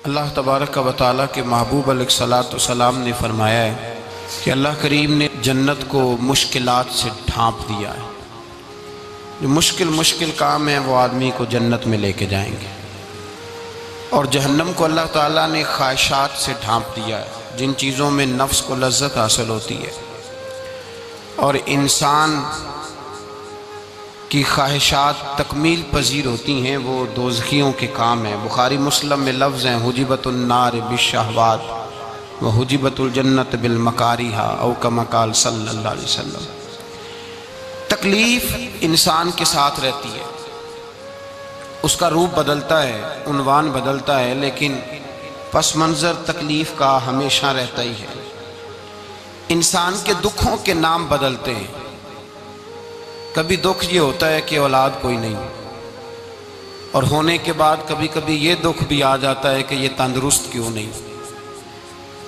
اللہ تبارک و تعالیٰ کے محبوب علیہ الصلوۃ والسلام نے فرمایا ہے کہ اللہ کریم نے جنت کو مشکلات سے ڈھانپ دیا ہے۔ جو مشکل کام ہیں وہ آدمی کو جنت میں لے کے جائیں گے، اور جہنم کو اللہ تعالیٰ نے خواہشات سے ڈھانپ دیا ہے، جن چیزوں میں نفس کو لذت حاصل ہوتی ہے اور انسان کی خواہشات تکمیل پذیر ہوتی ہیں، وہ دوزخیوں کے کام ہیں۔ بخاری مسلم میں لفظ ہیں حجبت النار بالشہوات وحجبت الجنت بالمکارہ، او کما قال صلی اللہ علیہ وسلم۔ تکلیف انسان کے ساتھ رہتی ہے، اس کا روپ بدلتا ہے، عنوان بدلتا ہے، لیکن پس منظر تکلیف کا ہمیشہ رہتا ہی ہے۔ انسان کے دکھوں کے نام بدلتے ہیں۔ کبھی دکھ یہ ہوتا ہے کہ اولاد کوئی نہیں، اور ہونے کے بعد کبھی کبھی یہ دکھ بھی آ جاتا ہے کہ یہ تندرست کیوں نہیں،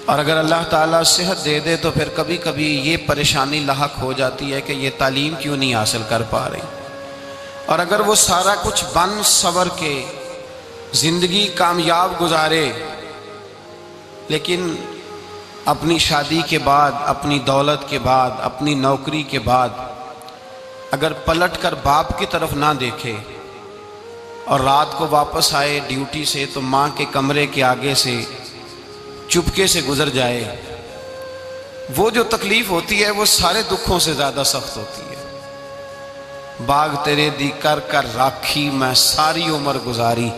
اور اگر اللہ تعالیٰ صحت دے دے تو پھر کبھی کبھی یہ پریشانی لاحق ہو جاتی ہے کہ یہ تعلیم کیوں نہیں حاصل کر پا رہی، اور اگر وہ سارا کچھ بن سور کے زندگی کامیاب گزارے لیکن اپنی شادی کے بعد، اپنی دولت کے بعد، اپنی نوکری کے بعد اگر پلٹ کر باپ کی طرف نہ دیکھے اور رات کو واپس آئے ڈیوٹی سے تو ماں کے کمرے کے آگے سے چپکے سے گزر جائے، وہ جو تکلیف ہوتی ہے وہ سارے دکھوں سے زیادہ سخت ہوتی ہے۔ باغ تیرے دی کر کر راکھی میں ساری عمر گزاری،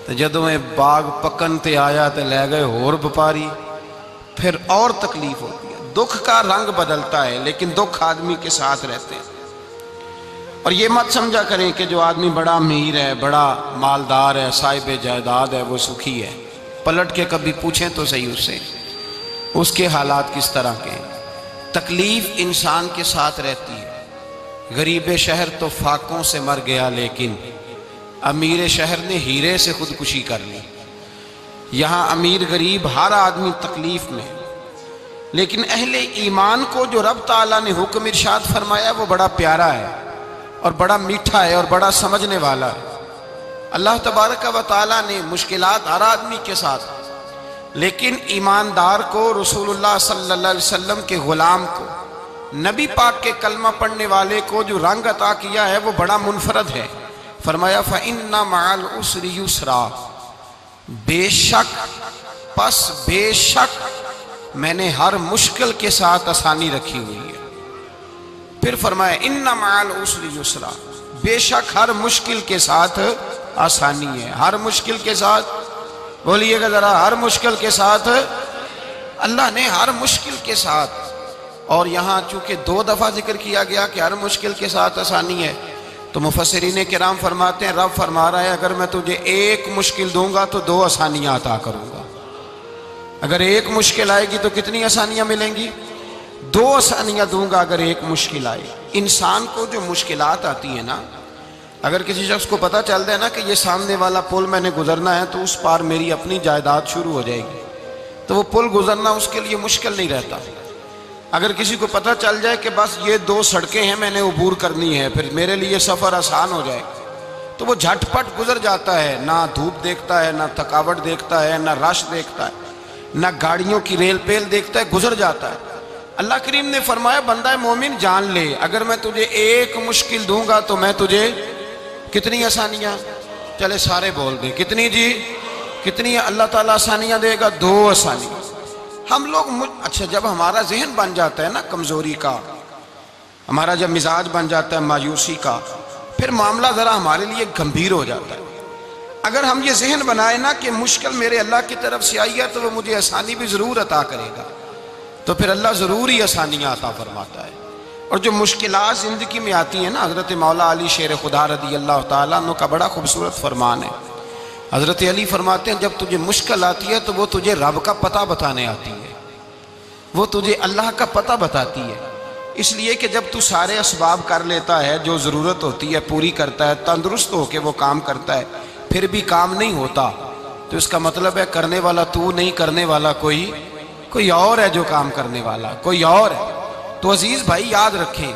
تو جدوں میں باغ پکن تے آیا تے لے گئے ہور بپاری، پھر اور تکلیف ہوتی ہے۔ دکھ کا رنگ بدلتا ہے، لیکن دکھ آدمی کے ساتھ رہتے ہیں۔ اور یہ مت سمجھا کریں کہ جو آدمی بڑا امیر ہے، بڑا مالدار ہے، صاحب جائیداد ہے، وہ سکھی ہے۔ پلٹ کے کبھی پوچھیں تو صحیح اس سے، اس کے حالات کس طرح کے ہیں۔ تکلیف انسان کے ساتھ رہتی ہے۔ غریب شہر تو فاقوں سے مر گیا، لیکن امیر شہر نے ہیرے سے خودکشی کر لی۔ یہاں امیر غریب ہر آدمی تکلیف میں، لیکن اہل ایمان کو جو رب تعالیٰ نے حکم ارشاد فرمایا وہ بڑا پیارا ہے اور بڑا میٹھا ہے اور بڑا سمجھنے والا ہے۔ اللہ تبارک و تعالیٰ نے مشکلات ہر آدمی کے ساتھ، لیکن ایماندار کو، رسول اللہ صلی اللہ علیہ وسلم کے غلام کو، نبی پاک کے کلمہ پڑھنے والے کو جو رنگ عطا کیا ہے وہ بڑا منفرد ہے۔ فرمایا فَإِنَّ مَعَ الْعُسْرِ يُسْرًا، بے شک میں نے ہر مشکل کے ساتھ آسانی رکھی ہوئی ہے۔ پھر فرمایا اِنَّ مَعَ الْعُسْرِ يُسْرًا، بے شک ہر مشکل کے ساتھ آسانی ہے۔ ہر مشکل کے ساتھ، بولیے گا ذرا، ہر مشکل کے ساتھ، اللہ نے ہر مشکل کے ساتھ، اور یہاں چونکہ 2 دفعہ ذکر کیا گیا کہ ہر مشکل کے ساتھ آسانی ہے، تو مفسرین کرام فرماتے ہیں رب فرما رہا ہے اگر میں تجھے 1 مشکل دوں گا تو 2 آسانیاں عطا کروں گا۔ اگر 1 مشکل آئے گی تو کتنی آسانیاں ملیں گی؟ 2 آسانیاں دوں گا اگر 1 مشکل آئے۔ انسان کو جو مشکلات آتی ہیں نا، اگر کسی شخص کو پتہ چل جائے نا کہ یہ سامنے والا پل میں نے گزرنا ہے تو اس پار میری اپنی جائیداد شروع ہو جائے گی، تو وہ پل گزرنا اس کے لیے مشکل نہیں رہتا۔ اگر کسی کو پتہ چل جائے کہ بس یہ 2 سڑکیں ہیں میں نے عبور کرنی ہے، پھر میرے لیے سفر آسان ہو جائے گا، تو وہ جھٹ پٹ گزر جاتا ہے، نہ دھوپ دیکھتا ہے، نہ تھکاوٹ دیکھتا ہے، نہ رش دیکھتا ہے، نہ گاڑیوں کی ریل پیل دیکھتا ہے، گزر جاتا ہے۔ اللہ کریم نے فرمایا بندہ مومن جان لے اگر میں تجھے 1 مشکل دوں گا تو میں تجھے کتنی آسانیاں، چلے سارے بول دیں کتنی جی، کتنی اللہ تعالیٰ آسانیاں دے گا؟ 2 آسانیاں۔ ہم لوگ اچھا جب ہمارا ذہن بن جاتا ہے نا کمزوری کا، ہمارا جب مزاج بن جاتا ہے مایوسی کا، پھر معاملہ ذرا ہمارے لیے گمبھیر ہو جاتا ہے۔ اگر ہم یہ ذہن بنائیں نا کہ مشکل میرے اللہ کی طرف سے آئی ہے تو وہ مجھے آسانی بھی ضرور عطا کرے گا، تو پھر اللہ ضرور ہی آسانیاں عطا فرماتا ہے۔ اور جو مشکلات زندگی میں آتی ہیں نا، حضرت مولا علی شیر خدا رضی اللہ تعالیٰ عنہ کا بڑا خوبصورت فرمان ہے۔ حضرت علی فرماتے ہیں جب تجھے مشکل آتی ہے تو وہ تجھے رب کا پتہ بتانے آتی ہے، وہ تجھے اللہ کا پتہ بتاتی ہے، اس لیے کہ جب تو سارے اسباب کر لیتا ہے، جو ضرورت ہوتی ہے پوری کرتا ہے، تندرست ہو کے وہ کام کرتا ہے، پھر بھی کام نہیں ہوتا، تو اس کا مطلب ہے کرنے والا تو نہیں، کرنے والا کوئی اور ہے جو کام کرنے والا، کوئی اور ہے۔ تو عزیز بھائی یاد رکھیں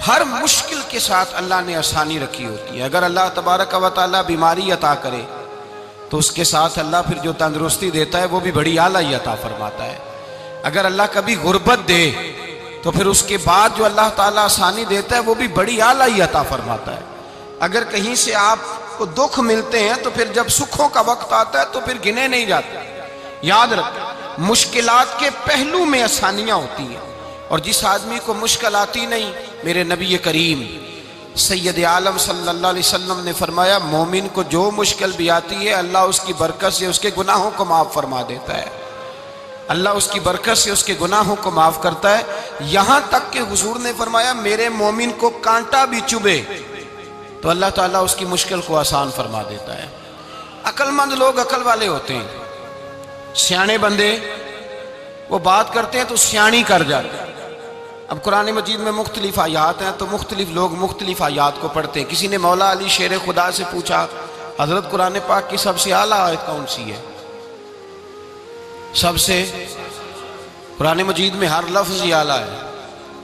ہر مشکل کے ساتھ اللہ نے آسانی رکھی ہوتی ہے۔ اگر اللہ تبارک و تعالیٰ بیماری عطا کرے تو اس کے ساتھ اللہ پھر جو تندرستی دیتا ہے وہ بھی بڑی اعلیٰ ہی عطا فرماتا ہے۔ اگر اللہ کبھی غربت دے تو پھر اس کے بعد جو اللہ تعالیٰ آسانی دیتا ہے وہ بھی بڑی اعلیٰ ہی عطا فرماتا ہے۔ اگر کہیں سے آپ کو دکھ ملتے ہیں تو پھر جب سکھوں کا وقت آتا ہے تو پھر گنے نہیں جاتے۔ یاد رکھیں، مشکلات کے پہلو میں آسانیاں ہوتی ہیں، اور جس آدمی کو مشکل آتی نہیں، میرے نبی کریم سید عالم صلی اللہ علیہ وسلم نے فرمایا مومن کو جو مشکل بھی آتی ہے اللہ اس کی برکت سے اس کے گناہوں کو معاف فرما دیتا ہے، اللہ اس کی برکت سے اس کے گناہوں کو معاف کرتا ہے۔ یہاں تک کہ حضور نے فرمایا میرے مومن کو کانٹا بھی چبھے تو اللہ تعالیٰ اس کی مشکل کو آسان فرما دیتا ہے۔ عقل مند لوگ عقل والے ہوتے ہیں، سیانے بندے وہ بات کرتے ہیں تو سیانی کر جاتے ہیں۔ اب قرآن مجید میں مختلف آیات ہیں تو مختلف لوگ مختلف آیات کو پڑھتے ہیں۔ کسی نے مولا علی شیر خدا سے پوچھا حضرت قرآن پاک کی سب سے اعلیٰ آیت کون سی ہے؟ سب سے قرآن مجید میں ہر لفظ ہی اعلیٰ ہے،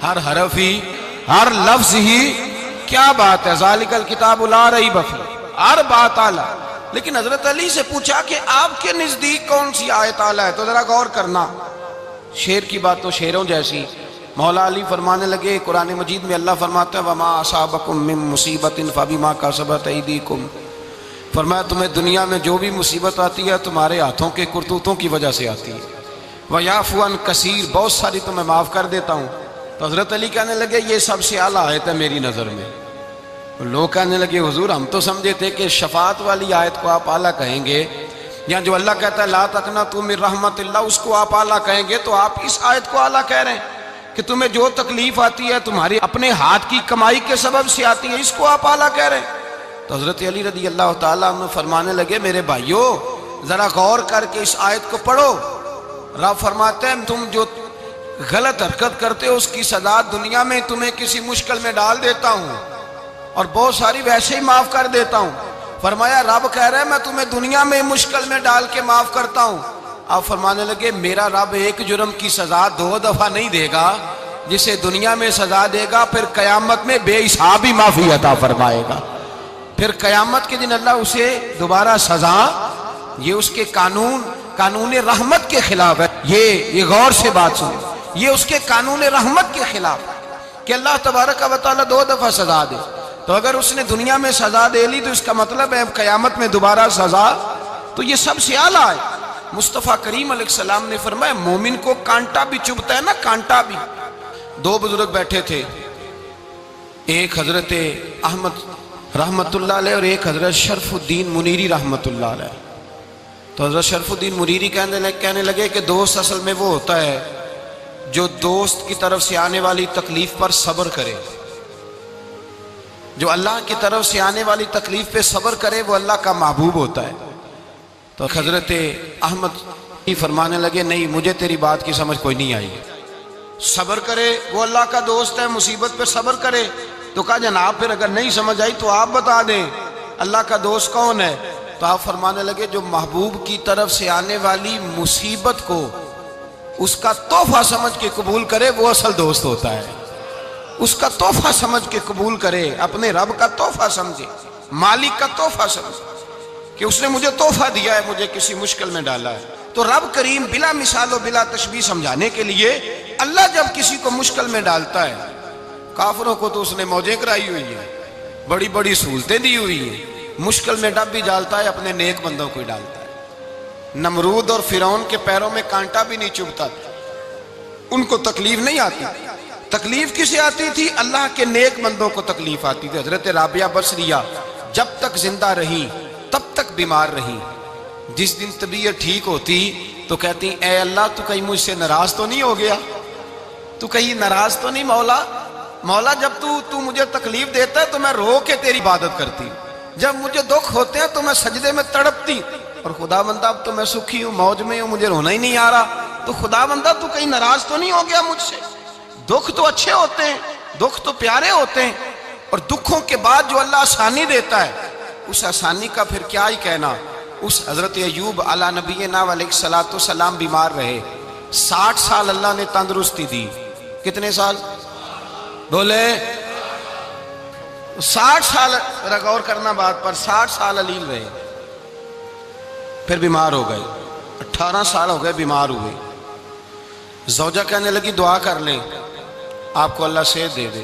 ہر حرف ہی، ہر لفظ ہی، کیا بات ہے، ذالک الکتاب لا ریب فیہ، ہر بات اعلیٰ۔ لیکن حضرت علی سے پوچھا کہ آپ کے نزدیک کون سی آیت اعلیٰ ہے؟ تو ذرا غور کرنا، شیر کی بات تو شیروں جیسی۔ مولا علی فرمانے لگے قرآن مجید میں اللہ فرماتا ہے وما اصابکم من مصیبت فبما کسبت ایدیکم، فرمایا تمہیں دنیا میں جو بھی مصیبت آتی ہے تمہارے ہاتھوں کے کرتوتوں کی وجہ سے آتی ہے، ویعفو عن کثیر، بہت ساری تو میں معاف کر دیتا ہوں۔ تو حضرت علی کہنے لگے یہ سب سے اعلیٰ آیت ہے میری نظر میں۔ لوگ کہنے لگے حضور ہم تو سمجھے تھے کہ شفاعت والی آیت کو آپ اعلیٰ کہیں گے، یا جو اللہ کہتا ہے لا تقنطوا من رحمت اللہ اس کو آپ اعلیٰ کہیں گے، تو آپ اس آیت کو اعلیٰ کہہ رہے ہیں کہ تمہیں جو تکلیف آتی ہے تمہاری اپنے ہاتھ کی کمائی کے سبب سے آتی ہے، اس کو آپ اعلیٰ کہہ رہے ہیں۔ تو حضرت علی رضی اللہ تعالیٰ عنہ فرمانے لگے میرے بھائیو ذرا غور کر کے اس آیت کو پڑھو۔ رب فرماتے ہیں تم جو غلط حرکت کرتے ہو اس کی سزا دنیا میں تمہیں کسی مشکل میں ڈال دیتا ہوں اور بہت ساری ویسے ہی معاف کر دیتا ہوں۔ فرمایا رب کہہ رہے ہیں میں تمہیں دنیا میں مشکل میں ڈال کے معاف کرتا ہوں۔ آپ فرمانے لگے میرا رب ایک جرم کی سزا 2 دفعہ نہیں دے گا، جسے دنیا میں سزا دے گا پھر قیامت میں بے حساب ہی معافی عطا فرمائے گا۔ پھر قیامت کے دن اللہ اسے دوبارہ سزا، یہ اس کے قانون رحمت کے خلاف ہے۔ یہ غور سے بات سنیں، یہ اس کے قانون رحمت کے خلاف ہے کہ اللہ تبارک و تعالیٰ 2 دفعہ سزا دے۔ تو اگر اس نے دنیا میں سزا دے لی تو اس کا مطلب ہے اب قیامت میں دوبارہ سزا، تو یہ سب سے اعلیٰ ہے۔ مصطفیٰ کریم علیہ السلام نے فرمایا مومن کو کانٹا بھی چبھتا ہے نا، کانٹا بھی۔ 2 بزرگ بیٹھے تھے، ایک حضرت احمد رحمت اللہ علیہ اور ایک حضرت شرف الدین منیری رحمت اللہ علیہ۔ تو حضرت شرف الدین منیری کہنے لگے کہ دوست اصل میں وہ ہوتا ہے جو دوست کی طرف سے آنے والی تکلیف پر صبر کرے، جو اللہ کی طرف سے آنے والی تکلیف پہ صبر کرے وہ اللہ کا محبوب ہوتا ہے۔ تو حضرت احمد فرمانے لگے نہیں مجھے تیری بات کی سمجھ کوئی نہیں آئی، صبر کرے وہ اللہ کا دوست ہے، مصیبت پہ صبر کرے۔ تو کہا جناب پھر اگر نہیں سمجھ آئی تو آپ بتا دیں اللہ کا دوست کون ہے؟ تو آپ فرمانے لگے جو محبوب کی طرف سے آنے والی مصیبت کو اس کا تحفہ سمجھ کے قبول کرے وہ اصل دوست ہوتا ہے۔ اس کا تحفہ سمجھ کے قبول کرے، اپنے رب کا تحفہ سمجھے، مالک کا تحفہ سمجھے کہ اس نے مجھے تحفہ دیا ہے، مجھے کسی مشکل میں ڈالا ہے۔ تو رب کریم بلا مثال و بلا تشبیہ سمجھانے کے لیے اللہ جب کسی کو مشکل میں ڈالتا ہے، کافروں کو تو اس نے موجیں کرائی ہوئی ہیں، بڑی بڑی سہولتیں دی ہوئی ہیں، مشکل میں ڈب بھی ڈالتا ہے، اپنے نیک بندوں کو ہی ڈالتا ہے۔ نمرود اور فرعون کے پیروں میں کانٹا بھی نہیں چبھتا، ان کو تکلیف نہیں آتی۔ تکلیف کسے آتی تھی؟ اللہ کے نیک بندوں کو تکلیف آتی تھی۔ حضرت رابعہ بصریہ جب تک زندہ رہی تب تک بیمار رہی، جس دن طبیعت ٹھیک ہوتی تو کہتی اے اللہ تو کہیں مجھ سے ناراض تو نہیں ہو گیا، تو کہیں ناراض تو نہیں مولا جب تو مجھے تکلیف دیتا ہے تو میں رو کے تیری عبادت کرتی، جب مجھے دکھ ہوتے ہیں تو میں سجدے میں تڑپتی، اور خدا بندہ اب تو میں سکھی ہوں، موج میں ہوں، مجھے رونا ہی نہیں آ رہا، تو خدا بندہ تو کہیں ناراض تو نہیں ہو گیا مجھ سے؟ دکھ تو اچھے ہوتے ہیں، دکھ تو پیارے ہوتے ہیں، اور دکھوں کے بعد جو اللہ آسانی دیتا ہے اس آسانی کا پھر کیا ہی کہنا۔ اس حضرت ایوب علی نبینا علیہ الصلوۃ والسلام بیمار رہے، 60 سال اللہ نے تندرستی دی۔ کتنے سال بولے؟ 60 سال، غور کرنا بات پر، 60 سال علیل رہے۔ پھر بیمار ہو گئے، 18 سال ہو گئے بیمار ہوئے۔ زوجہ کہنے لگی دعا کر لیں آپ کو اللہ صحت دے دے۔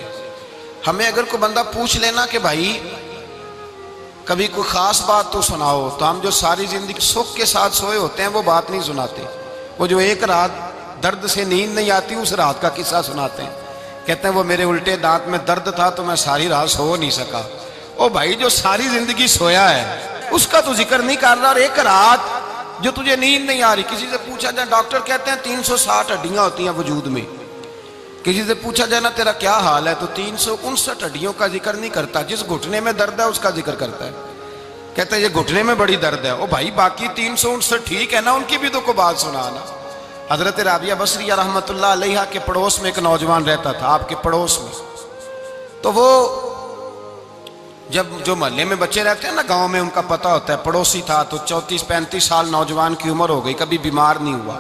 ہمیں اگر کوئی بندہ پوچھ لینا کہ بھائی کبھی کوئی خاص بات تو سناؤ، تو ہم جو ساری زندگی سکھ کے ساتھ سوئے ہوتے ہیں وہ بات نہیں سناتے، وہ جو ایک رات درد سے نیند نہیں آتی اس رات کا قصہ سناتے ہیں، کہتے ہیں وہ میرے الٹے دانت میں درد تھا تو میں ساری رات سو نہیں سکا۔ او بھائی جو ساری زندگی سویا ہے اس کا تو ذکر نہیں کر رہا، اور ایک رات جو تجھے نیند نہیں آ رہی، کسی سے پوچھا جائے، ڈاکٹر کہتے ہیں 360 ہڈیاں ہوتی ہیں وجود میں، کسی سے پوچھا جائے نا تیرا کیا حال ہے تو 359 ہڈیوں کا ذکر نہیں کرتا، جس گھٹنے میں درد ہے اس کا ذکر کرتا ہے، کہتا ہے یہ گھٹنے میں بڑی درد ہے۔ او بھائی باقی 359 ٹھیک ہے نا، ان کی بھی تو کوئی بات سنانا۔ حضرت رابعہ بصریہ رحمۃ اللہ علیہ کے پڑوس میں ایک نوجوان رہتا تھا، آپ کے پڑوس میں، تو وہ جب جو محلے میں بچے رہتے ہیں نا گاؤں میں، ان کا پتہ ہوتا ہے، پڑوسی تھا تو 34-35 سال نوجوان کی عمر ہو گئی، کبھی بیمار نہیں ہوا۔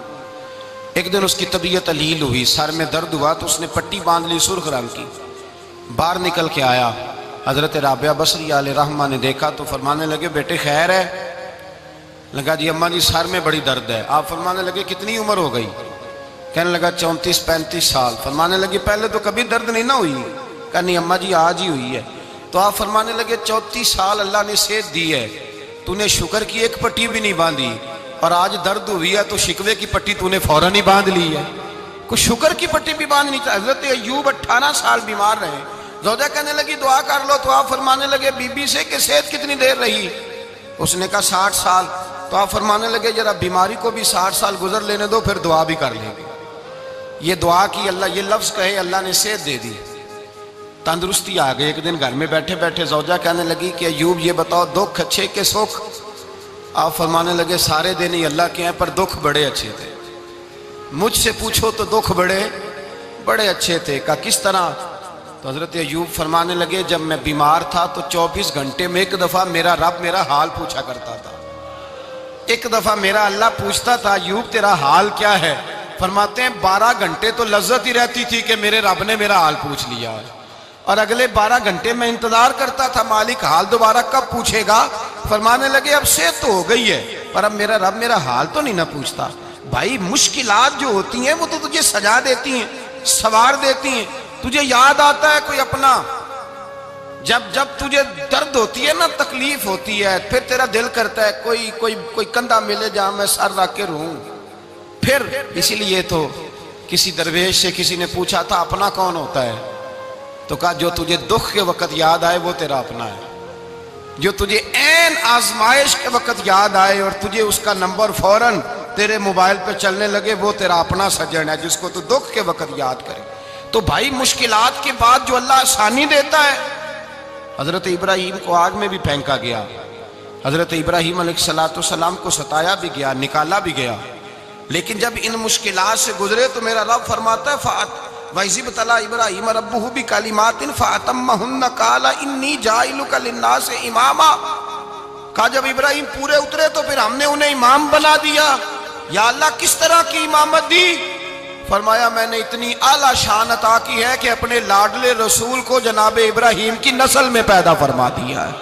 ایک دن اس کی طبیعت علیل ہوئی، سر میں درد ہوا تو اس نے پٹی باندھ لی سرخ رنگ کی، باہر نکل کے آیا، حضرت رابعہ بصریہ علیہ رحمہ نے دیکھا تو فرمانے لگے بیٹے خیر ہے؟ لگا جی اماں جی سر میں بڑی درد ہے۔ آپ فرمانے لگے کتنی عمر ہو گئی؟ کہنے لگا 34-35 سال۔ فرمانے لگے پہلے تو کبھی درد نہیں نہ ہوئی؟ کہا نہیں اماں جی آج ہی ہوئی ہے۔ تو آپ فرمانے لگے 34 سال اللہ نے صحت دی ہے، تو نے شکر کی ایک پٹی بھی نہیں باندھی، اور آج درد ہوئی ہے تو شکوے کی پٹی تو نے فوراً ہی باندھ لی ہے، کوئی شکر کی پٹی بھی باندھنی چاہیے۔ حضرت ایوب 18 سال بیمار رہے، زوجہ کہنے لگی دعا کر لو، تو آپ فرمانے لگے بی بی سے کہ صحت کتنی دیر رہی؟ اس نے کہا 60 سال۔ تو آپ فرمانے لگے ذرا بیماری کو بھی 60 سال گزر لینے دو پھر دعا بھی کر لیں گے۔ یہ دعا کی، اللہ یہ لفظ کہے اللہ نے صحت دے دی، تندرستی آ گئی۔ ایک دن گھر میں بیٹھے بیٹھے زوجہ کہنے لگی کہ ایوب یہ بتاؤ دکھ اچھے کہ سکھ؟ آپ فرمانے لگے سارے دن ہی اللہ کے ہیں پر دکھ بڑے اچھے تھے، مجھ سے پوچھو تو دکھ بڑے اچھے تھے۔ کہا کس طرح؟ تو حضرت ایوب فرمانے لگے جب میں بیمار تھا تو 24 گھنٹے میں ایک دفعہ میرا رب میرا حال پوچھا کرتا تھا، ایک دفعہ میرا اللہ پوچھتا تھا ایوب تیرا حال کیا ہے؟ فرماتے ہیں 12 گھنٹے تو لذت ہی رہتی تھی کہ میرے رب نے میرا حال پوچھ لیا، اور اگلے 12 گھنٹے میں انتظار کرتا تھا مالک حال دوبارہ کب پوچھے گا۔ فرمانے لگے اب صحت تو ہو گئی ہے پر اب میرا رب میرا حال تو نہیں نہ پوچھتا۔ بھائی مشکلات جو ہوتی ہیں وہ تو تجھے سجا دیتی ہیں، سوار دیتی ہیں، تجھے یاد آتا ہے کوئی اپنا، جب تجھے درد ہوتی ہے نا، تکلیف ہوتی ہے، پھر تیرا دل کرتا ہے کوئی کندھا ملے جہاں میں سر رکھ کے رہوں۔ پھر اسی لیے تو کسی درویش سے کسی نے پوچھا تھا اپنا کون ہوتا ہے؟ تو کہا جو تجھے دکھ کے وقت یاد آئے وہ تیرا اپنا ہے، جو تجھے عین آزمائش کے وقت یاد آئے اور تجھے اس کا نمبر فوراً تیرے موبائل پہ چلنے لگے وہ تیرا اپنا سجن ہے، جس کو تو دکھ کے وقت یاد کرے۔ تو بھائی مشکلات کے بعد جو اللہ آسانی دیتا ہے، حضرت ابراہیم کو آگ میں بھی پھینکا گیا، حضرت ابراہیم علیہ السلام کو ستایا بھی گیا، نکالا بھی گیا، لیکن جب ان مشکلات سے گزرے تو میرا رب فرماتا ہے وَإِذِ ابْتَلَىٰ إِبْرَاهِيمَ رَبُّهُ بِكَلِمَاتٍ فَأَتَمَّهُنَّ قَالَ إِنِّي جَاعِلُكَ لِلنَّاسِ إِمَامًا۔ کہا جب ابراہیم پورے اترے تو پھر ہم نے انہیں امام بنا دیا۔ یا اللہ کس طرح کی امامت دی؟ فرمایا میں نے اتنی اعلیٰ شان عطا کی ہے کہ اپنے لاڈلے رسول کو جناب ابراہیم کی نسل میں پیدا فرما دیا ہے،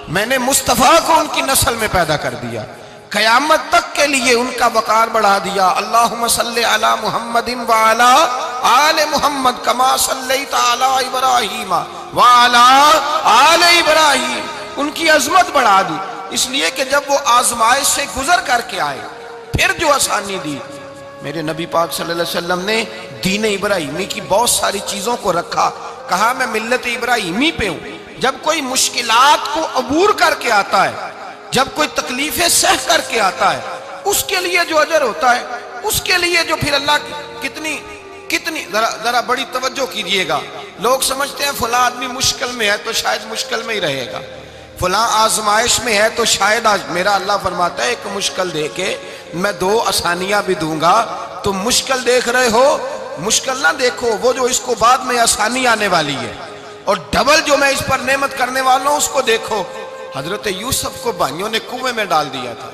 میں نے مصطفیٰ کو ان کی نسل میں پیدا کر دیا، قیامت تک کے لیے ان کا وقار بڑھا دیا۔ اللہم صلی علی محمد وعلی آل محمد کما صلیت علی ابراہیم وعلی آل ابراہیم، ان کی عظمت بڑھا دی، اس لیے کہ جب وہ آزمائش سے گزر کر کے آئے پھر جو آسانی دی۔ میرے نبی پاک صلی اللہ علیہ وسلم نے دین ابراہیمی کی بہت ساری چیزوں کو رکھا، کہا میں ملت ابراہیمی پہ ہوں۔ جب کوئی مشکلات کو عبور کر کے آتا ہے، جب کوئی تکلیفیں سہ کر کے آتا ہے، اس کے لیے جو اجر ہوتا ہے، اس کے لیے جو پھر اللہ کتنی ذرا بڑی توجہ کیجئے گا۔ لوگ سمجھتے ہیں فلاں آدمی مشکل میں ہے تو شاید مشکل میں ہی رہے گا، فلاں آزمائش میں ہے تو شاید میرا اللہ فرماتا ہے ایک مشکل دے کے میں 2 آسانیاں بھی دوں گا۔ تم مشکل دیکھ رہے ہو، مشکل نہ دیکھو، وہ جو اس کو بعد میں آسانی آنے والی ہے، اور ڈبل جو میں اس پر نعمت کرنے والا ہوں اس کو دیکھو۔ حضرت یوسف کو بھائیوں نے کنویں میں ڈال دیا تھا،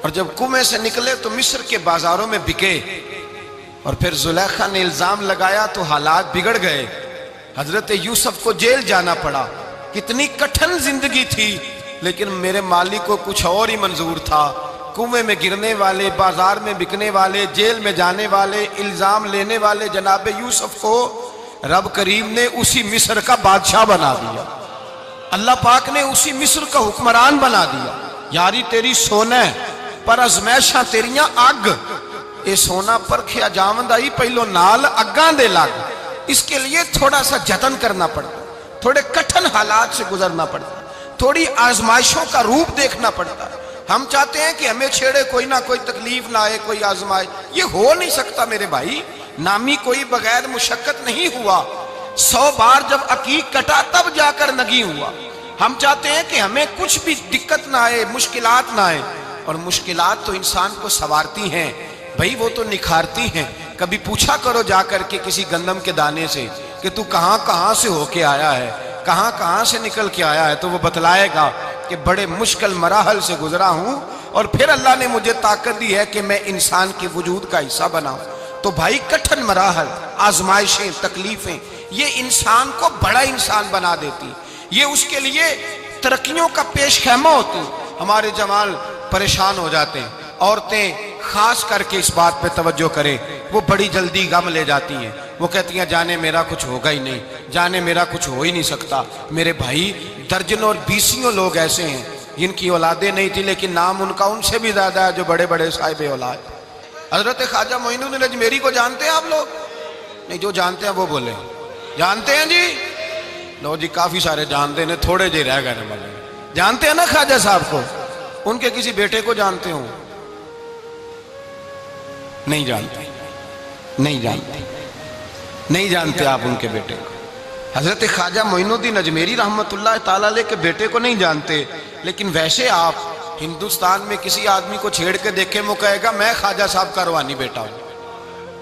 اور جب کنویں سے نکلے تو مصر کے بازاروں میں بکے، اور پھر زلیخا نے الزام لگایا تو حالات بگڑ گئے، حضرت یوسف کو جیل جانا پڑا۔ کتنی کٹھن زندگی تھی، لیکن میرے مالک کو کچھ اور ہی منظور تھا۔ کنویں میں گرنے والے، بازار میں بکنے والے، جیل میں جانے والے، الزام لینے والے جناب یوسف کو رب کریم نے اسی مصر کا بادشاہ بنا دیا، اللہ پاک نے اسی مصر کا حکمران بنا دیا۔ یاری تیری سونا ہے پر ازمیشاں تیریاں اگ، اے سونا پرکھیا جاوند آئی پہلو نال اگاں دے لگ، اس کے لیے تھوڑا سا جتن کرنا پڑتا، تھوڑے کٹھن حالات سے گزرنا پڑتا، تھوڑی آزمائشوں کا روپ دیکھنا پڑتا۔ ہم چاہتے ہیں کہ ہمیں چھیڑے کوئی نہ کوئی تکلیف نہ آئے، کوئی آزمائش، یہ ہو نہیں سکتا میرے بھائی، نامی کوئی بغیر مشقت نہیں ہوا، 100 بار جب عقیق کٹا تب جا کر نگی ہوا۔ ہم چاہتے ہیں کہ ہمیں کچھ بھی دقت نہ آئے، مشکلات نہ آئے، اور مشکلات تو انسان کو سنوارتی ہیں بھائی، وہ تو نکھارتی ہیں۔ کبھی پوچھا کرو جا کر کے کسی گندم کے دانے سے کہ تو کہاں کہاں سے ہو کے آیا ہے، کہاں کہاں سے نکل کے آیا ہے، تو وہ بتلائے گا کہ بڑے مشکل مراحل سے گزرا ہوں، اور پھر اللہ نے مجھے طاقت دی ہے کہ میں انسان کے وجود کا حصہ بناؤں۔ تو بھائی کٹھن مراحل، آزمائشیں، تکلیفیں، یہ انسان کو بڑا انسان بنا دیتی، یہ اس کے لیے ترقیوں کا پیش خیمہ ہوتی۔ ہمارے جوان پریشان ہو جاتے ہیں، عورتیں خاص کر کے اس بات پہ توجہ کریں، وہ بڑی جلدی غم لے جاتی ہیں، وہ کہتی ہیں جانے میرا کچھ ہوگا ہی نہیں، جانے میرا کچھ ہو ہی نہیں سکتا۔ میرے بھائی درجنوں اور بیسیوں لوگ ایسے ہیں جن کی اولادیں نہیں تھی لیکن نام ان کا ان سے بھی زیادہ ہے جو بڑے بڑے صاحب اولاد۔ حضرت خواجہ معین الدین اجمیری کو جانتے ہیں آپ لوگ؟ نہیں، جو جانتے ہیں وہ بولے جانتے ہیں جی؟ لو جی کافی سارے جانتے ہیں، تھوڑے جی رہ گئے والے جانتے ہیں نا خواجہ صاحب کو؟ ان کے کسی بیٹے کو جانتے ہوں؟ نہیں جانتے، نہیں جانتے، نہیں جانتے آپ ان کے بیٹے کو۔ حضرت خواجہ معین الدین اجمیری رحمت اللہ تعالیٰ علیہ کے بیٹے کو نہیں جانتے، لیکن ویسے آپ ہندوستان میں کسی آدمی کو چھیڑ کے دیکھیں وہ کہے گا میں خواجہ صاحب کا روحانی بیٹا ہوں،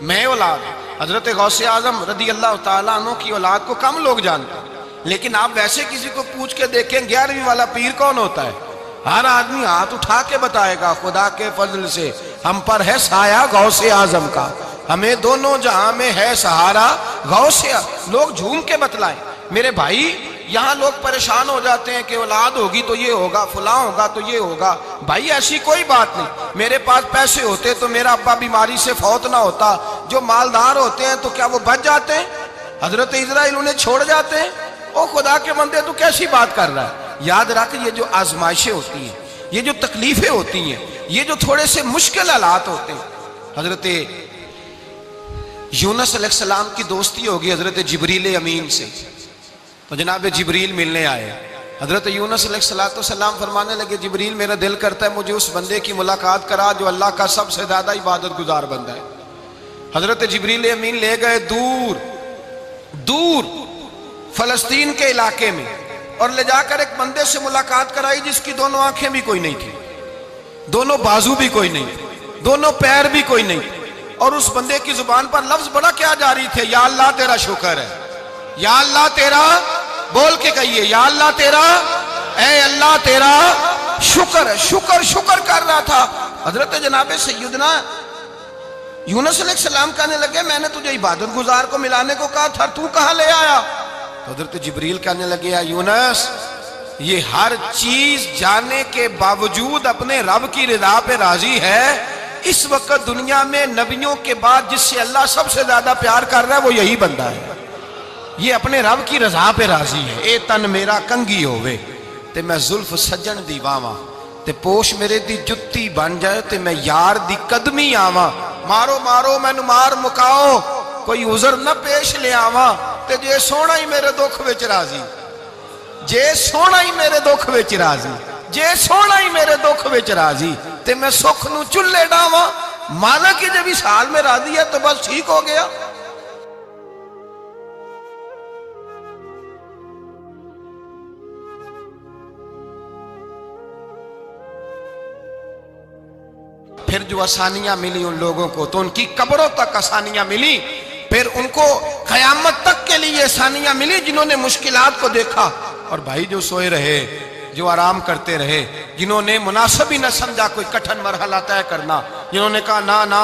میں اولاد۔ حضرت غوث اعظم رضی اللہ تعالیٰ عنہ کی اولاد کو کم لوگ جانتے ہیں، لیکن آپ ویسے کسی کو پوچھ کے دیکھیں 11ویں والا پیر کون ہوتا ہے، ہر آدمی ہاتھ اٹھا کے بتائے گا خدا کے فضل سے ہم پر ہے سایہ غوث اعظم کا، ہمیں دونوں جہاں میں ہے سہارا غوث اعظم۔ لوگ جھوم کے بتلائیں میرے بھائی، یہاں لوگ پریشان ہو جاتے ہیں کہ اولاد ہوگی تو یہ ہوگا، فلاں ہوگا تو یہ ہوگا۔ بھائی ایسی کوئی بات نہیں، میرے پاس پیسے ہوتے تو میرا ابا بیماری سے فوت نہ ہوتا، جو مالدار ہوتے ہیں تو کیا وہ بچ جاتے ہیں؟ حضرت اسرائیل انہیں چھوڑ جاتے ہیں؟ او خدا کے بندے تو کیسی بات کر رہا ہے؟ یاد رکھ یہ جو آزمائشیں ہوتی ہیں، یہ جو تکلیفیں ہوتی ہیں، یہ جو تھوڑے سے مشکل حالات ہوتے ہیں۔ حضرت یونس علیہ السلام کی دوستی ہوگی حضرت جبریل امین سے، تو جناب جبریل ملنے آئے، حضرت یونس علیہ السلام فرمانے لگے جبریل میرا دل کرتا ہے مجھے اس بندے کی ملاقات کرا جو اللہ کا سب سے زیادہ عبادت گزار بندہ ہے۔ حضرت جبریل امین لے گئے دور دور فلسطین کے علاقے میں، اور لے جا کر ایک بندے سے ملاقات کرائی جس کی دونوں آنکھیں بھی کوئی نہیں تھی، دونوں بازو بھی کوئی نہیں تھے، دونوں پیر بھی کوئی نہیں تھے، اور اس بندے کی زبان پر لفظ بڑا کیا جاری تھے، یا اللہ تیرا شکر ہے، یا اللہ تیرا، بول کے کہیے یا اللہ تیرا، اے اللہ تیرا شکر ہے، شکر شکر کر رہا تھا۔ حضرت جناب سیدنا یونس علیہ السلام کہنے لگے میں نے تجھے عبادت گزار کو ملانے کو کہا تھا، تو کہاں لے آیا؟ حضرت جبریل کہنے لگے یا یونس یہ ہر چیز جانے کے باوجود اپنے رب کی رضا پہ راضی ہے۔ اس وقت دنیا میں نبیوں کے بعد جس سے اللہ سب سے زیادہ پیار کر رہا ہے وہ یہی بندہ ہے، یہ اپنے رب کی رضا پہ راضی ہے۔ اے تن میرا کنگھی ہووے تے میں زلف سجن دی واواں، تے پوش میرے دی جتی بن جائے تے میں یار دی قدمی آواں، مارو مارو مینوں مار مکاؤ کوئی عذر نہ پیش لے آواں، تے جے سونا ہی میرے دکھ وچ راضی، جے سونا ہی میرے دکھ وچ راضی، جے سونا ہی میرے دکھ وچ راضی تے میں سکھ نو چلے ڈاواں، مالک کی جب اس حال میں راضی ہے تو بس ٹھیک ہو گیا۔ پھر جو آسانیاں ملی ان لوگوں کو تو ان کی قبروں تک آسانیاں ملی، پھر ان کو قیامت تک کے لیے آسانیاں ملی جنہوں نے مشکلات کو دیکھا، اور بھائی جو سوئے رہے، جو آرام کرتے رہے، جنہوں نے مناسب ہی نہ سمجھا کوئی کٹھن مرحلہ طے کرنا، جنہوں نے کہا نا نا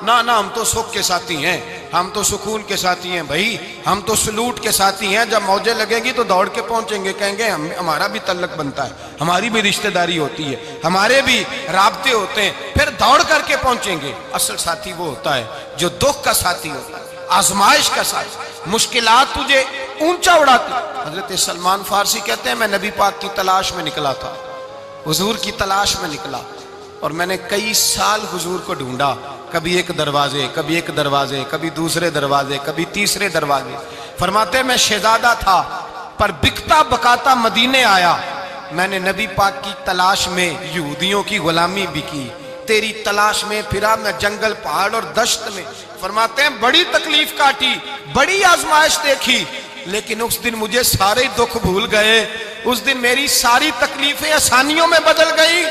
نا نا ہم تو سکھ کے ساتھی ہیں، ہم تو سکون کے ساتھی ہیں بھائی، ہم تو سلوٹ کے ساتھی ہیں، جب موجیں لگیں گی تو دوڑ کے پہنچیں گے، کہیں گے ہمارا بھی تعلق بنتا ہے، ہماری بھی رشتہ داری ہوتی ہے، ہمارے بھی رابطے ہوتے ہیں، پھر دوڑ کر کے پہنچیں گے۔ اصل ساتھی وہ ہوتا ہے جو دکھ کا ساتھی ہوتا ہے، آزمائش کا ساتھی، مشکلات تجھے اونچا اڑاتی۔ حضرت سلمان فارسی کہتے ہیں میں نبی پاک کی تلاش میں نکلا تھا، حضور کی تلاش میں نکلا، اور میں نے کئی سال حضور کو ڈھونڈا، کبھی ایک دروازے، کبھی ایک دروازے، کبھی دوسرے دروازے، کبھی تیسرے دروازے۔ فرماتے میں شہزادہ تھا پر بکتا بکاتا مدینے آیا، میں نے نبی پاک کی تلاش میں یہودیوں کی غلامی بھی کی، تیری تلاش میں پھرا میں جنگل پہاڑ اور دشت میں۔ فرماتے ہیں بڑی تکلیف کاٹی، بڑی آزمائش دیکھی، لیکن اس دن مجھے سارے دکھ بھول گئے، اس دن میری ساری تکلیفیں آسانیوں میں بدل گئی،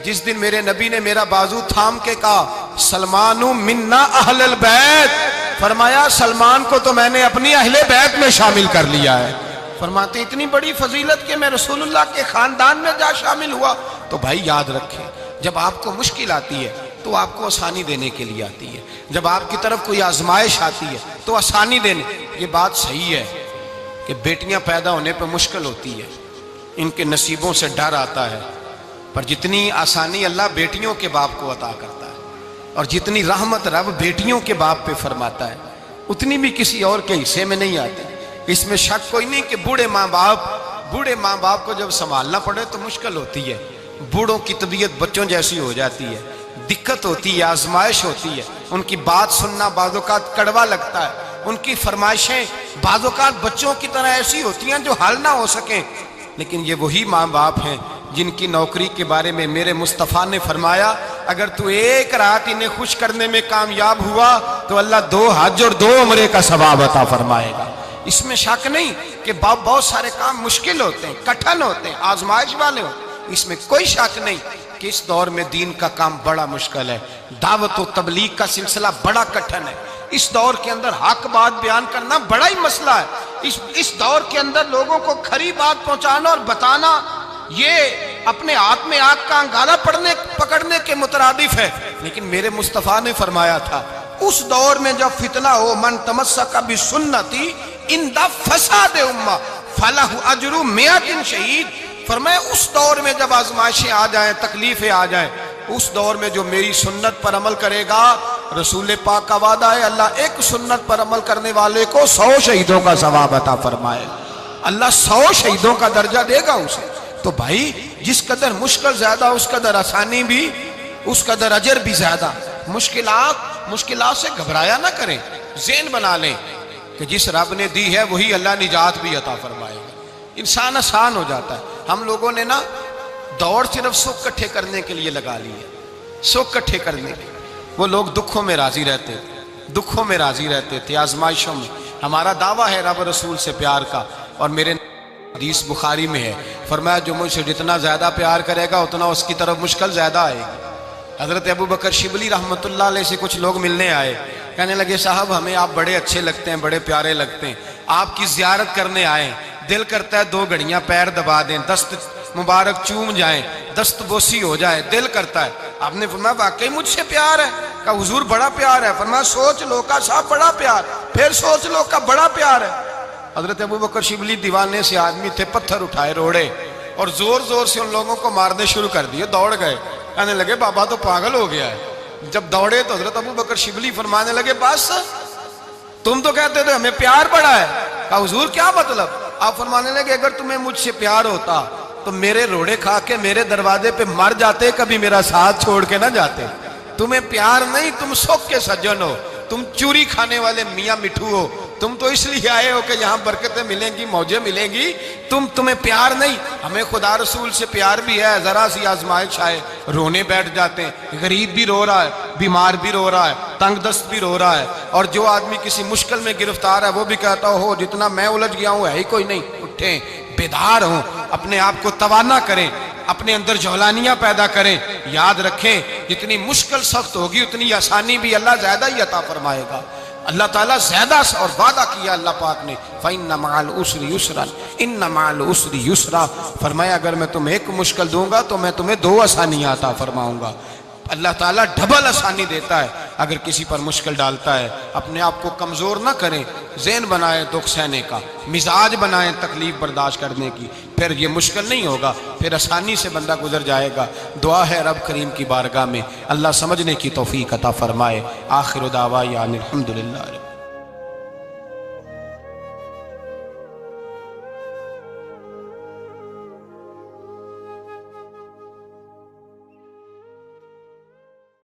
جس دن میرے نبی نے میرا بازو تھام کے کہا سلمان منا اہل البیت، فرمایا سلمان کو تو میں نے اپنی اہل بیت میں شامل کر لیا ہے۔ فرماتے اتنی بڑی فضیلت کہ میں رسول اللہ کے خاندان میں جا شامل ہوا۔ تو بھائی یاد رکھیں، جب آپ کو مشکل آتی ہے تو آپ کو آسانی دینے کے لیے آتی ہے، جب آپ کی طرف کوئی آزمائش آتی ہے تو آسانی دینے۔ یہ بات صحیح ہے کہ بیٹیاں پیدا ہونے پہ مشکل ہوتی ہے، ان کے نصیبوں سے ڈر آتا ہے، پر جتنی آسانی اللہ بیٹیوں کے باپ کو عطا کرتا ہے اور جتنی رحمت رب بیٹیوں کے باپ پہ فرماتا ہے اتنی بھی کسی اور کے حصے میں نہیں آتی۔ اس میں شک کوئی نہیں کہ بوڑھے ماں باپ کو جب سنبھالنا پڑے تو مشکل ہوتی ہے، بوڑھوں کی طبیعت بچوں جیسی ہو جاتی ہے، دقت ہوتی ہے، آزمائش ہوتی ہے، ان کی بات سننا بعض اوقات کڑوا لگتا ہے، ان کی فرمائشیں بعض اوقات بچوں کی طرح ایسی ہوتی ہیں جو حل نہ ہو سکیں، لیکن یہ وہی ماں باپ ہیں جن کی نوکری کے بارے میں میرے مصطفیٰ نے فرمایا اگر تو ایک رات انہیں خوش کرنے میں کامیاب ہوا تو اللہ 2 حج اور 2 عمرے کا ثواب عطا فرمائے گا۔ اس میں شک نہیں کہ بہت سارے کام مشکل ہوتے ہیں، کٹھن ہوتے ہیں، آزمائش والے ہوتے ہیں، اس میں کوئی شک نہیں کہ اس دور میں دین کا کام بڑا مشکل ہے، دعوت و تبلیغ کا سلسلہ بڑا کٹھن ہے، اس دور کے اندر حق بات بیان کرنا بڑا ہی مسئلہ ہے، اس دور کے اندر لوگوں کو کھری بات پہنچانا اور بتانا یہ اپنے ہاتھ میں آگ کا انگارہ پکڑنے کے مترادف ہے۔ لیکن میرے مصطفیٰ نے فرمایا تھا اس دور میں جب فتنہ ہو من تمسک بسنتی اند فساد امہ فلہ اجر 100 شہید، فرمایا اس دور میں جب آزمائشیں آ جائیں، تکلیفیں آ جائیں، اس دور میں جو میری سنت پر عمل کرے گا، رسول پاک کا وعدہ ہے اللہ ایک سنت پر عمل کرنے والے کو 100 شہیدوں کا ثواب عطا فرمائے، اللہ 100 شہیدوں کا درجہ دے گا اسے۔ تو بھائی جس قدر مشکل زیادہ اس قدر آسانی بھی، اس قدر اجر بھی زیادہ۔ مشکلات سے گھبرایا نہ کریں، ذہن بنا لیں کہ جس رب نے دی ہے وہی اللہ نجات بھی عطا فرمائے گا، انسان آسان ہو جاتا ہے۔ ہم لوگوں نے نا دوڑ صرف سکھ کٹھے کرنے کے لیے لگا لی ہے، سکھ کٹھے کرنے کے، وہ لوگ دکھوں میں راضی رہتے تھے، آزمائشوں میں۔ ہمارا دعویٰ ہے رب رسول سے پیار کا، اور میرے حدیث بخاری میں ہے فرمایا جو مجھ سے جتنا زیادہ پیار کرے گا اتنا اس کی طرف مشکل زیادہ آئے گی۔ حضرت ابو بکر شبلی رحمۃ اللہ علیہ سے کچھ لوگ ملنے آئے، کہنے لگے صاحب ہمیں آپ بڑے اچھے لگتے ہیں، بڑے پیارے لگتے ہیں، آپ کی زیارت کرنے آئے، دل کرتا ہے 2 گھڑیاں پیر دبا دیں، دست مبارک چوم جائیں، دست بوسی ہو جائے، دل کرتا ہے۔ آپ نے فرمایا واقعی مجھ سے پیار ہے؟ کہا حضور بڑا پیار ہے۔ فرمایا سوچ لو کا صاحب بڑا پیار، پھر سوچ لو کا بڑا پیار ہے۔ حضرت ابو بکر شبلی دیوانے سے آدمی تھے، پتھر اٹھائے روڑے اور زور زور سے ان لوگوں کو مارنے شروع کر دیے، دوڑ گئے، کہنے لگے بابا تو پاگل ہو گیا ہے۔ جب دوڑے تو حضرت ابو بکر شبلی فرمانے لگے بس تم تو کہتے تھے ہمیں پیار بڑا ہے۔ کہا حضور کیا مطلب؟ آپ فرمانے لگے اگر تمہیں مجھ سے پیار ہوتا تو میرے روڑے کھا کے میرے دروازے پہ مر جاتے، کبھی میرا ساتھ چھوڑ کے نہ جاتے۔ تمہیں پیار نہیں، تم سکھ کے سجن ہو، تم چوری کھانے والے میاں مٹھو ہو، تم تو اس لیے آئے ہو کہ یہاں برکتیں ملیں گی، موجیں ملیں گی، تمہیں پیار نہیں۔ ہمیں خدا رسول سے پیار بھی ہے، ذرا سی آزمائش آئے رونے بیٹھ جاتے ہیں، غریب بھی رو رہا ہے، بیمار بھی رو رہا ہے، تنگ دست بھی رو رہا ہے، اور جو آدمی کسی مشکل میں گرفتار ہے وہ بھی کہتا ہو جتنا میں الجھ گیا ہوں ہے ہی کوئی نہیں۔ اٹھیں، بیدار ہوں، اپنے آپ کو توانا کریں، اپنے اندر جولانیاں پیدا کریں، یاد رکھیں جتنی مشکل سخت ہوگی اتنی آسانی بھی اللہ زیادہ ہی عطا فرمائے گا۔ اللہ تعالیٰ زیادہ اور وعدہ کیا اللہ پاک نے فَإِنَّ مَعَ الْعُسْرِ يُسْرًا إِنَّ مَعَ الْعُسْرِ يُسْرًا، فرمایا اگر میں تمہیں ایک مشکل دوں گا تو میں تمہیں 2 آسانیاں عطا فرماؤں گا۔ اللہ تعالیٰ ڈبل آسانی دیتا ہے اگر کسی پر مشکل ڈالتا ہے اپنے آپ کو کمزور نہ کریں، ذہن بنائیں دکھ سہنے کا، مزاج بنائیں تکلیف برداشت کرنے کی، پھر یہ مشکل نہیں ہوگا، پھر آسانی سے بندہ گزر جائے گا۔ دعا ہے رب کریم کی بارگاہ میں اللہ سمجھنے کی توفیق عطا فرمائے۔ آخر دعوانا الحمدللہ۔